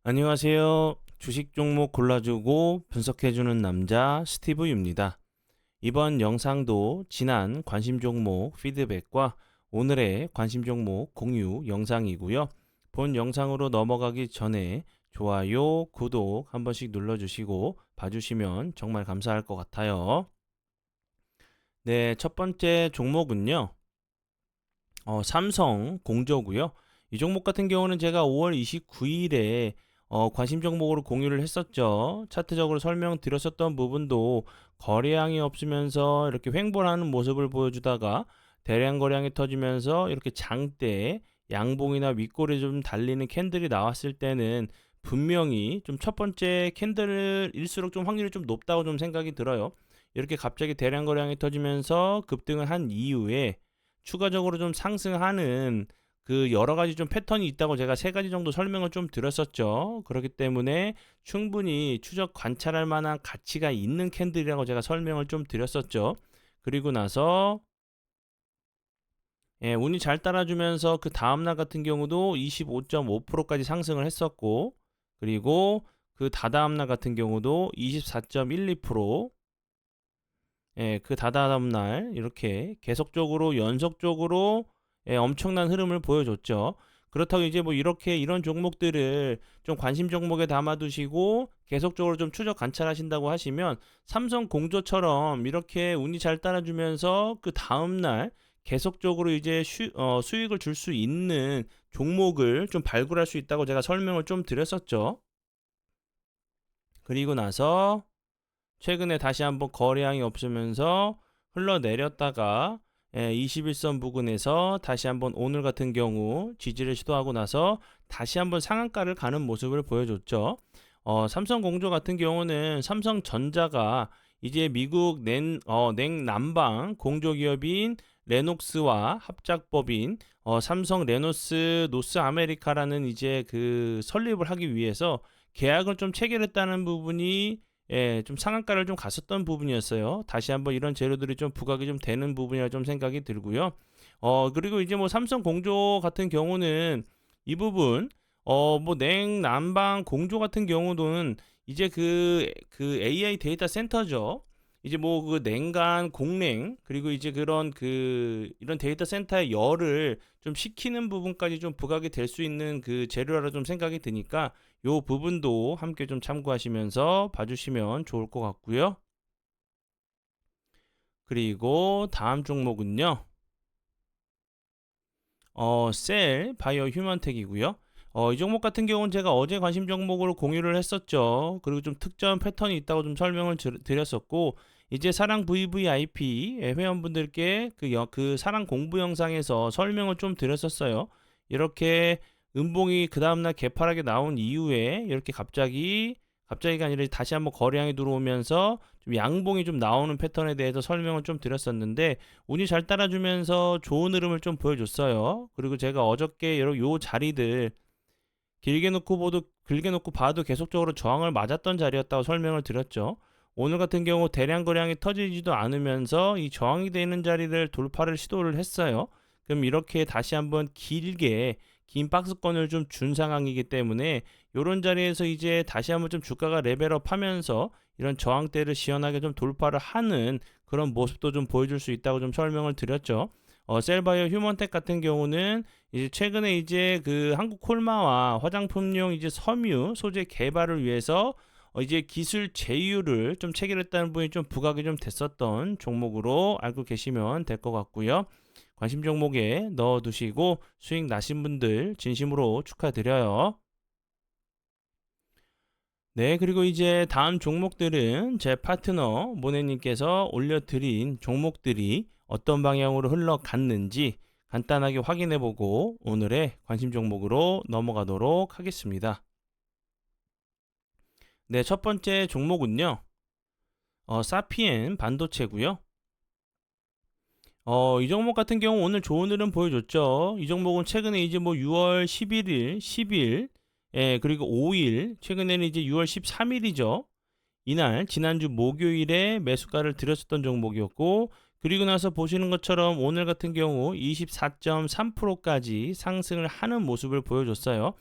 안녕하세요. 주식 종목 골라주고 분석해주는 남자 스티브입니다. 이번 영상도 지난 관심 종목 피드백과 오늘의 관심 종목 공유 영상이고요. 본 영상으로 넘어가기 전에 좋아요, 구독 한 번씩 눌러주시고 봐주시면 정말 감사할 것 같아요. 네, 첫 번째 종목은요. 삼성 공저고요. 이 종목 같은 경우는 제가 5월 29일에 관심 종목으로 공유를 했었죠. 차트적으로 설명드렸었던 부분도 거래량이 없으면서 이렇게 횡보하는 모습을 보여주다가 대량 거래량이 터지면서 이렇게 장대 양봉이나 윗골에 좀 달리는 캔들이 나왔을 때는 분명히 좀 첫 번째 캔들일수록 좀 확률이 좀 높다고 좀 생각이 들어요. 이렇게 갑자기 대량 거래량이 터지면서 급등을 한 이후에 추가적으로 좀 상승하는 그 여러 가지 좀 패턴이 있다고 제가 세 가지 정도 설명을 좀 드렸었죠. 그렇기 때문에 충분히 추적 관찰할 만한 가치가 있는 캔들이라고 제가 설명을 좀 드렸었죠. 그리고 나서 운이 잘 따라주면서 그 다음날 같은 경우도 25.5%까지 상승을 했었고, 그리고 그 다다음날 같은 경우도 24.12%, 그 다다음 날 이렇게 계속적으로 연속적으로 엄청난 흐름을 보여줬죠. 그렇다고 이제 뭐 이렇게 이런 종목들을 좀 관심 종목에 담아두시고 계속적으로 좀 추적 관찰하신다고 하시면 삼성 공조처럼 이렇게 운이 잘 따라주면서 그 다음 날 계속적으로 이제 수익을 줄 수 있는 종목을 좀 발굴할 수 있다고 제가 설명을 좀 드렸었죠. 그리고 나서 최근에 다시 한번 거래량이 없으면서 흘러내렸다가 21선 부근에서 다시 한번 오늘 같은 경우 지지를 시도하고 나서 다시 한번 상한가를 가는 모습을 보여줬죠. 삼성공조 같은 경우는 삼성전자가 이제 미국 냉난방 공조기업인 레녹스와 합작법인 삼성 레노스 노스 아메리카라는 이제 그 설립을 하기 위해서 계약을 좀 체결했다는 부분이 좀 상한가를 좀 갔었던 부분이었어요. 다시 한번 이런 재료들이 좀 부각이 좀 되는 부분이라 좀 생각이 들고요. 그리고 이제 뭐 삼성 공조 같은 경우는 이 부분 뭐 냉난방 공조 같은 경우는 이제 그 AI 데이터 센터죠. 이제 뭐 그 냉간 공냉 그리고 이제 그런 그 이런 데이터 센터의 열을 좀 식히는 부분까지 좀 부각이 될 수 있는 그 재료라 좀 생각이 드니까 요 부분도 함께 좀 참고하시면서 봐주시면 좋을 것 같고요. 그리고 다음 종목은요. 셀 바이오 휴먼텍이고요. 이 종목 같은 경우는 제가 어제 관심 종목으로 공유를 했었죠. 그리고 좀 특정 패턴이 있다고 좀 설명을 드렸었고, 이제 사랑 VVIP 회원분들께 그 사랑 공부 영상에서 설명을 좀 드렸었어요. 이렇게 음봉이 그 다음날 개파락에 나온 이후에 이렇게 갑자기가 아니라 다시 한번 거래량이 들어오면서 좀 양봉이 좀 나오는 패턴에 대해서 설명을 좀 드렸었는데, 운이 잘 따라주면서 좋은 흐름을 좀 보여줬어요. 그리고 제가 어저께 여러 요 자리들 길게 놓고 봐도 계속적으로 저항을 맞았던 자리였다고 설명을 드렸죠. 오늘 같은 경우 대량 거량이 터지지도 않으면서 이 저항이 되는 자리를 돌파를 시도를 했어요. 그럼 이렇게 다시 한번 길게 긴 박스권을 좀 준 상황이기 때문에 이런 자리에서 이제 다시 한번 좀 주가가 레벨업 하면서 이런 저항대를 시원하게 좀 돌파를 하는 그런 모습도 좀 보여줄 수 있다고 좀 설명을 드렸죠. 셀바이오 휴먼텍 같은 경우는 이제 최근에 이제 그 한국 콜마와 화장품용 이제 섬유 소재 개발을 위해서 이제 기술 제휴를 좀 체결했다는 부분이 좀 부각이 좀 됐었던 종목으로 알고 계시면 될 것 같고요. 관심 종목에 넣어두시고 수익 나신 분들 진심으로 축하드려요. 네, 그리고 이제 다음 종목들은 제 파트너 모네님께서 올려드린 종목들이 어떤 방향으로 흘러갔는지 간단하게 확인해보고 오늘의 관심 종목으로 넘어가도록 하겠습니다. 네, 첫 번째 종목은요, 사피엔 반도체고요. 이 종목 같은 경우 오늘 좋은 흐름 보여줬죠. 이 종목은 최근에 이제 뭐 6월 11일, 10일, 그리고 5일, 최근에는 이제 6월 13일이죠. 이날 지난주 목요일에 매수가를 들였었던 종목이었고, 그리고 나서 보시는 것처럼 오늘 같은 경우 24.3%까지 상승을 하는 모습을 보여줬어요.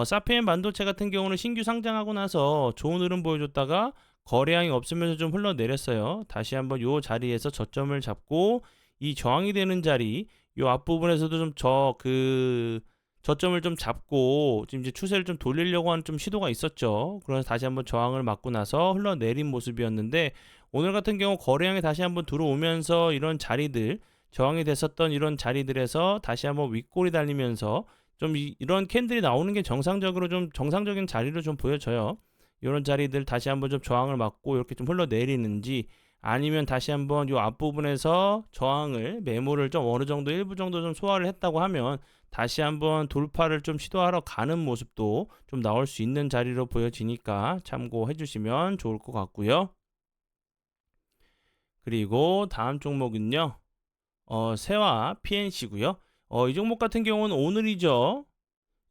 사피엔 반도체 같은 경우는 신규 상장하고 나서 좋은 흐름 보여줬다가 거래량이 없으면서 좀 흘러내렸어요. 다시 한번 요 자리에서 저점을 잡고 이 저항이 되는 자리, 요 앞부분에서도 좀 저점을 좀 잡고 지금 이제 추세를 좀 돌리려고 하는 좀 시도가 있었죠. 그래서 다시 한번 저항을 맞고 나서 흘러내린 모습이었는데, 오늘 같은 경우 거래량이 다시 한번 들어오면서 이런 자리들, 저항이 됐었던 이런 자리들에서 다시 한번 윗골이 달리면서 좀 이런 캔들이 나오는 게 정상적으로 좀 정상적인 자리로 좀 보여져요. 이런 자리들 다시 한번 좀 저항을 맞고 이렇게 좀 흘러내리는지, 아니면 다시 한번 이 앞부분에서 저항을 매물을 좀 어느 정도 일부 정도 좀 소화를 했다고 하면 다시 한번 돌파를 좀 시도하러 가는 모습도 좀 나올 수 있는 자리로 보여지니까 참고해 주시면 좋을 것 같고요. 그리고 다음 종목은요. 세와 PNC고요. 이 종목 같은 경우는 오늘이죠.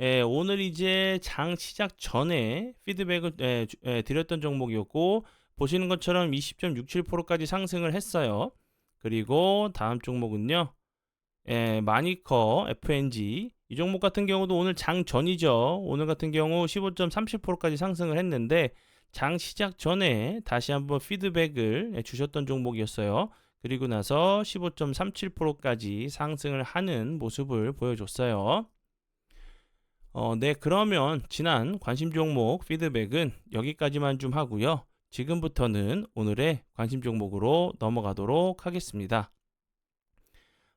예, 오늘 이제 장 시작 전에 피드백을 드렸던 종목이었고, 보시는 것처럼 20.67%까지 상승을 했어요. 그리고 다음 종목은요. 마니커 FNG, 이 종목 같은 경우도 오늘 장 전이죠. 오늘 같은 경우 15.30%까지 상승을 했는데 장 시작 전에 다시 한번 피드백을 주셨던 종목이었어요. 그리고 나서 15.37%까지 상승을 하는 모습을 보여줬어요. 네, 그러면 지난 관심 종목 피드백은 여기까지만 좀 하고요. 지금부터는 오늘의 관심 종목으로 넘어가도록 하겠습니다.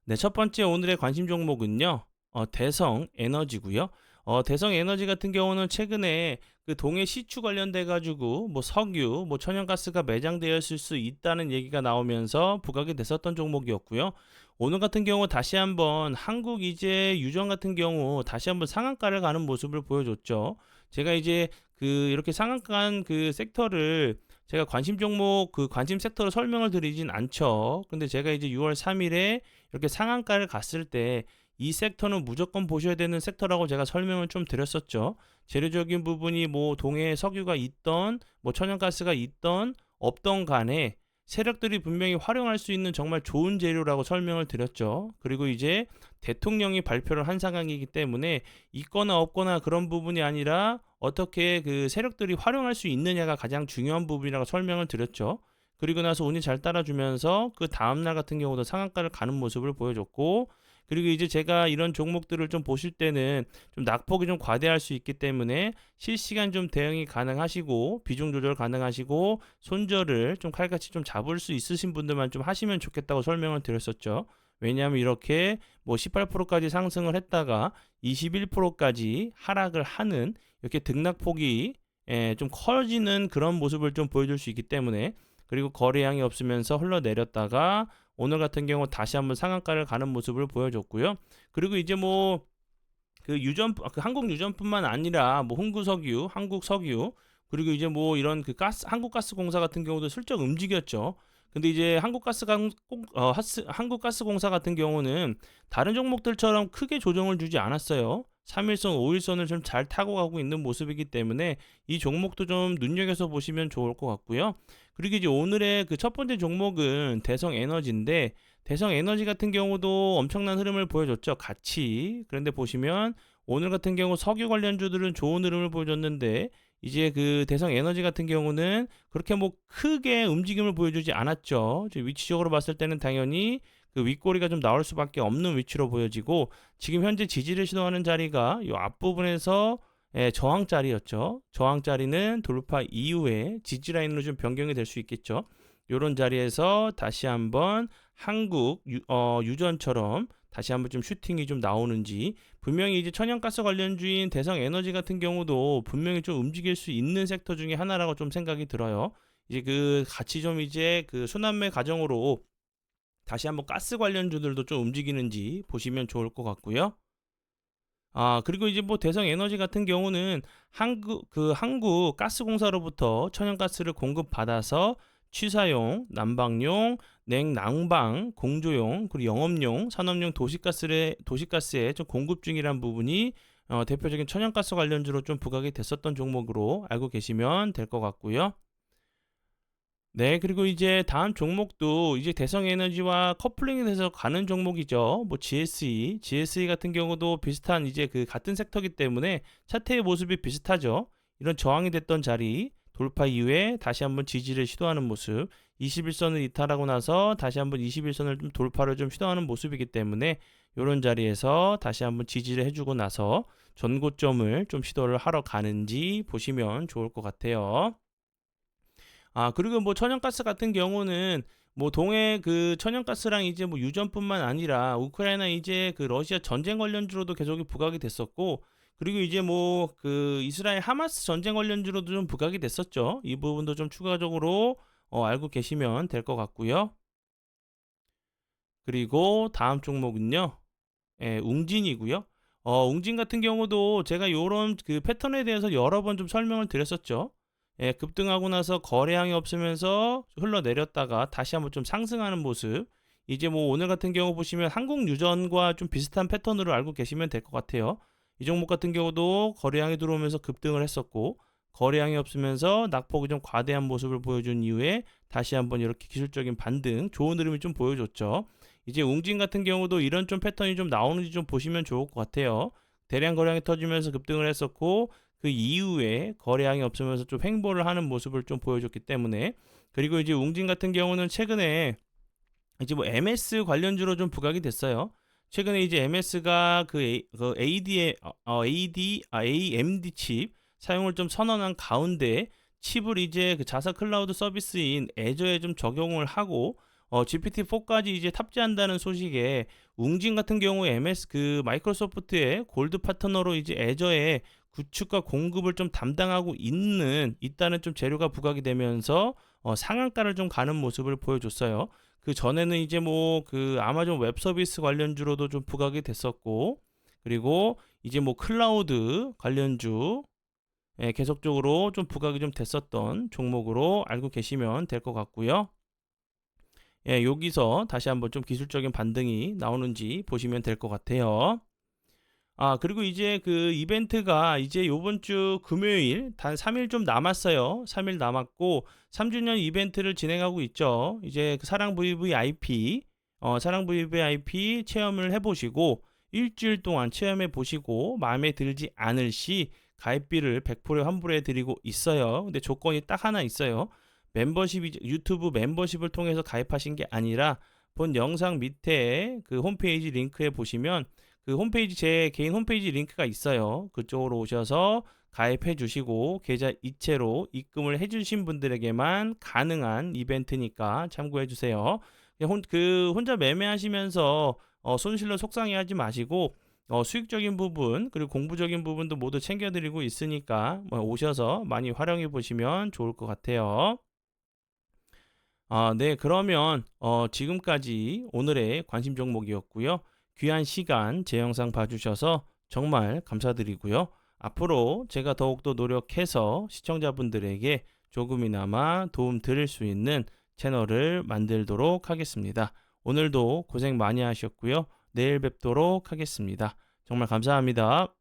네, 첫 번째 오늘의 관심 종목은요. 대성 에너지고요. 대성 에너지 같은 경우는 최근에 그 동해 시추 관련돼 가지고 뭐 석유, 뭐 천연가스가 매장되었을 수 있다는 얘기가 나오면서 부각이 됐었던 종목이었고요. 오늘 같은 경우 다시 한번 한국 이제 유전 같은 경우 다시 한번 상한가를 가는 모습을 보여줬죠. 제가 이제 이렇게 상한가 간 그 섹터를 제가 관심 종목 관심 섹터로 설명을 드리진 않죠. 근데 제가 이제 6월 3일에 이렇게 상한가를 갔을 때 이 섹터는 무조건 보셔야 되는 섹터라고 제가 설명을 좀 드렸었죠. 재료적인 부분이 뭐 동해에 석유가 있던 뭐 천연가스가 있던 없던 간에 세력들이 분명히 활용할 수 있는 정말 좋은 재료라고 설명을 드렸죠. 그리고 이제 대통령이 발표를 한 상황이기 때문에 있거나 없거나 그런 부분이 아니라 어떻게 그 세력들이 활용할 수 있느냐가 가장 중요한 부분이라고 설명을 드렸죠. 그리고 나서 운이 잘 따라주면서 그 다음날 같은 경우도 상한가를 가는 모습을 보여줬고, 그리고 이제 제가 이런 종목들을 좀 보실 때는 좀 낙폭이 좀 과대할 수 있기 때문에 실시간 좀 대응이 가능하시고 비중 조절 가능하시고 손절을 좀 칼같이 좀 잡을 수 있으신 분들만 좀 하시면 좋겠다고 설명을 드렸었죠. 왜냐하면 이렇게 뭐 18%까지 상승을 했다가 21%까지 하락을 하는 이렇게 등락폭이 좀 커지는 그런 모습을 좀 보여줄 수 있기 때문에, 그리고 거래량이 없으면서 흘러내렸다가 오늘 같은 경우 다시 한번 상한가를 가는 모습을 보여줬고요. 그리고 이제 뭐 한국 유전뿐만 아니라 뭐 흥구석유, 한국석유, 그리고 이제 뭐 이런 한국가스공사 같은 경우도 슬쩍 움직였죠. 근데 이제 한국가스공사 같은 경우는 다른 종목들처럼 크게 조정을 주지 않았어요. 3일선, 5일선을 좀 잘 타고 가고 있는 모습이기 때문에 이 종목도 좀 눈여겨서 보시면 좋을 것 같고요. 그리고 이제 오늘의 그 첫 번째 종목은 대성에너지인데, 대성에너지 같은 경우도 엄청난 흐름을 보여줬죠. 같이. 그런데 보시면 오늘 같은 경우 석유 관련주들은 좋은 흐름을 보여줬는데, 이제 그 대성에너지 같은 경우는 그렇게 뭐 크게 움직임을 보여주지 않았죠. 위치적으로 봤을 때는 당연히 그 윗꼬리가 좀 나올 수밖에 없는 위치로 보여지고, 지금 현재 지지를 시도하는 자리가 이 앞부분에서 저항 자리였죠. 저항 자리는 돌파 이후에 지지 라인으로 좀 변경이 될 수 있겠죠. 이런 자리에서 다시 한번 유전처럼 다시 한번 좀 슈팅이 좀 나오는지, 분명히 이제 천연가스 관련주인 대성에너지 같은 경우도 분명히 좀 움직일 수 있는 섹터 중에 하나라고 좀 생각이 들어요. 이제 같이 좀 이제 순환매 과정으로 다시 한번 가스 관련주들도 좀 움직이는지 보시면 좋을 것 같고요. 그리고 이제 뭐 대성에너지 같은 경우는 한국 가스공사로부터 천연가스를 공급받아서 취사용, 난방용, 냉난방, 공조용, 그리고 영업용, 산업용 도시가스에 좀 공급 중이란 부분이 대표적인 천연가스 관련주로 좀 부각이 됐었던 종목으로 알고 계시면 될 것 같고요. 네, 그리고 이제 다음 종목도 이제 대성에너지와 커플링이 돼서 가는 종목이죠. 뭐 GSE 같은 경우도 비슷한 이제 그 같은 섹터이기 때문에 차트의 모습이 비슷하죠. 이런 저항이 됐던 자리 돌파 이후에 다시 한번 지지를 시도하는 모습, 21선을 이탈하고 나서 다시 한번 21선을 좀 돌파를 좀 시도하는 모습이기 때문에 이런 자리에서 다시 한번 지지를 해주고 나서 전고점을 좀 시도를 하러 가는지 보시면 좋을 것 같아요. 그리고 뭐 천연가스 같은 경우는 뭐 동해 그 천연가스랑 이제 뭐 유전뿐만 아니라 우크라이나 이제 그 러시아 전쟁 관련주로도 계속 부각이 됐었고, 그리고 이제 뭐 그 이스라엘 하마스 전쟁 관련주로도 좀 부각이 됐었죠. 이 부분도 좀 추가적으로 알고 계시면 될 것 같고요. 그리고 다음 종목은요. 예, 웅진이고요. 웅진 같은 경우도 제가 요런 그 패턴에 대해서 여러 번 좀 설명을 드렸었죠. 예, 급등하고 나서 거래량이 없으면서 흘러내렸다가 다시 한번 좀 상승하는 모습. 이제 뭐 오늘 같은 경우 보시면 한국유전과 좀 비슷한 패턴으로 알고 계시면 될 것 같아요. 이 종목 같은 경우도 거래량이 들어오면서 급등을 했었고, 거래량이 없으면서 낙폭이 좀 과대한 모습을 보여준 이후에 다시 한번 이렇게 기술적인 반등, 좋은 흐름이 좀 보여줬죠. 이제 웅진 같은 경우도 이런 좀 패턴이 좀 나오는지 좀 보시면 좋을 것 같아요. 대량 거래량이 터지면서 급등을 했었고, 그 이후에 거래량이 없으면서 좀 횡보를 하는 모습을 좀 보여줬기 때문에, 그리고 이제 웅진 같은 경우는 최근에 이제 뭐 MS 관련주로 좀 부각이 됐어요. 최근에 이제 MS가 그 AMD 칩 사용을 좀 선언한 가운데 칩을 이제 그 자사 클라우드 서비스인 애저에 좀 적용을 하고 GPT-4까지 이제 탑재한다는 소식에 웅진 같은 경우에 MS 그 마이크로소프트의 골드 파트너로 이제 애저에 구축과 공급을 좀 담당하고 있다는 좀 재료가 부각이 되면서 상한가를 좀 가는 모습을 보여줬어요. 그 전에는 이제 뭐 그 아마존 웹 서비스 관련주로도 좀 부각이 됐었고, 그리고 이제 뭐 클라우드 관련주 계속적으로 좀 부각이 좀 됐었던 종목으로 알고 계시면 될 것 같고요. 예, 여기서 다시 한번 좀 기술적인 반등이 나오는지 보시면 될 것 같아요. 그리고 이제 그 이벤트가 이제 요번 주 금요일 단 3일 좀 남았어요. 3일 남았고 3주년 이벤트를 진행하고 있죠. 이제 그 사랑 VVIP, 사랑 VVIP 체험을 해보시고 일주일 동안 체험해 보시고 마음에 들지 않을 시 가입비를 100% 환불해 드리고 있어요. 근데 조건이 딱 하나 있어요. 유튜브 멤버십을 통해서 가입하신 게 아니라 본 영상 밑에 그 홈페이지 링크에 보시면 그 홈페이지 제 개인 홈페이지 링크가 있어요. 그쪽으로 오셔서 가입해 주시고 계좌 이체로 입금을 해 주신 분들에게만 가능한 이벤트니까 참고해 주세요. 혼자 매매하시면서 손실로 속상해하지 마시고 수익적인 부분 그리고 공부적인 부분도 모두 챙겨드리고 있으니까 오셔서 많이 활용해 보시면 좋을 것 같아요. 네, 그러면 지금까지 오늘의 관심 종목이었고요. 귀한 시간 제 영상 봐주셔서 정말 감사드리고요. 앞으로 제가 더욱더 노력해서 시청자분들에게 조금이나마 도움 드릴 수 있는 채널을 만들도록 하겠습니다. 오늘도 고생 많이 하셨고요. 내일 뵙도록 하겠습니다. 정말 감사합니다.